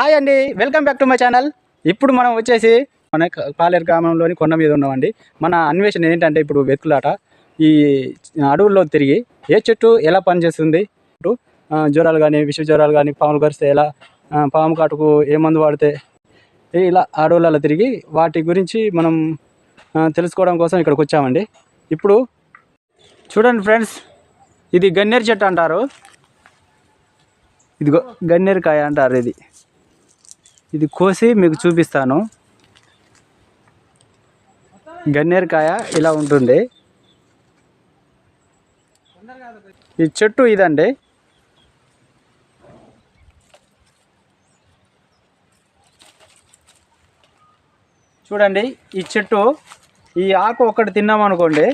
Hi అండి, welcome back to my channel. ఇప్పుడు మనం వచ్చేసి మన పాలేరు గ్రామంలోని కొండ మీద ఉన్నామండి. మన అన్వేషణ ఏంటంటే ఇప్పుడు వెతుకులాట. ఈ అడవుల్లో తిరిగి ఏ చెట్టు ఎలా పనిచేస్తుంది, ఇప్పుడు జ్వరాలు కానీ విష జ్వరాలు కానీ పాములు కరిస్తే ఎలా, పాము కాటుకు ఏ మందు వాడితే, ఇలా అడవులలో తిరిగి వాటి గురించి మనం తెలుసుకోవడం కోసం ఇక్కడికి వచ్చామండి. ఇప్పుడు చూడండి ఫ్రెండ్స్, ఇది గన్నేరు చెట్టు అంటారు. ఇదిగో గన్నేరుకాయ అంటారు. ఇది కోసి మీకు చూపిస్తాను. గన్నేరుకాయ ఇలా ఉంటుంది. ఈ చెట్టు ఇదండి. చూడండి, ఈ చెట్టు, ఈ ఆకు ఒకటి తిన్నామనుకోండి,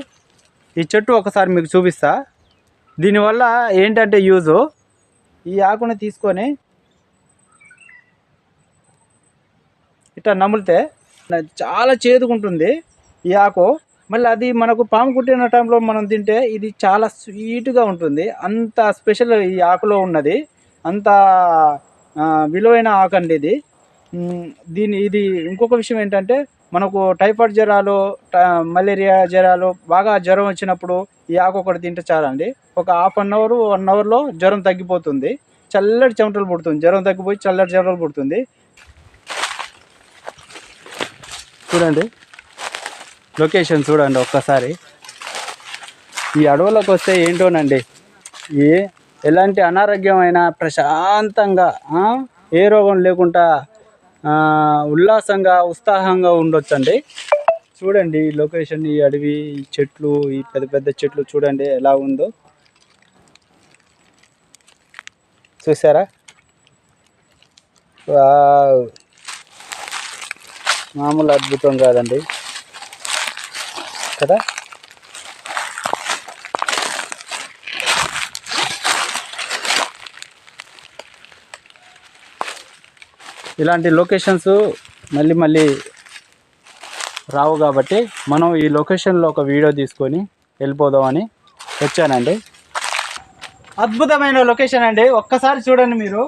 ఈ చెట్టు ఒకసారి మీకు చూపిస్తా. దీనివల్ల ఏంటంటే యూజు, ఈ ఆకుని తీసుకొని ఇట్లా నమిలితే చాలా చేదుకుంటుంది ఈ ఆకు. మళ్ళీ అది మనకు పాము కుట్టిన టైంలో మనం తింటే ఇది చాలా స్వీట్గా ఉంటుంది. అంత స్పెషల్ ఈ ఆకులో ఉన్నది, అంత విలువైన ఆకు అండి ఇది. ఇది ఇంకొక విషయం ఏంటంటే, మనకు టైఫాయిడ్ జ్వరాలు, మలేరియా జ్వరాలు, బాగా జ్వరం వచ్చినప్పుడు ఈ ఆకు ఒకటి తింటే చాలండి. ఒక హాఫ్ అన్ అవర్ 1 అవర్లో జ్వరం తగ్గిపోతుంది. చల్లటి చెమటలు పుడుతుంది, జ్వరం తగ్గిపోయి చల్లటి చెమటలు పుడుతుంది. చూడండి లొకేషన్ చూడండి ఒక్కసారి. ఈ అడవులకు వస్తే ఏంటోనండి, ఎలాంటి అనారోగ్యమైన ప్రశాంతంగా, ఏ రోగం లేకుండా ఉల్లాసంగా ఉత్సాహంగా ఉండొచ్చండి. చూడండి ఈ లొకేషన్, ఈ అడవి, ఈ చెట్లు, ఈ పెద్ద పెద్ద చెట్లు చూడండి ఎలా ఉందో. చూసారా? మామూలు అద్భుతం కాదండి కదా. ఇలాంటి లొకేషన్స్ మళ్ళీ మళ్ళీ రావు కాబట్టి మనం ఈ లొకేషన్లో ఒక వీడియో తీసుకొని వెళ్ళిపోదామని వచ్చానండి. అద్భుతమైన లొకేషన్ అండి, ఒక్కసారి చూడండి మీరు.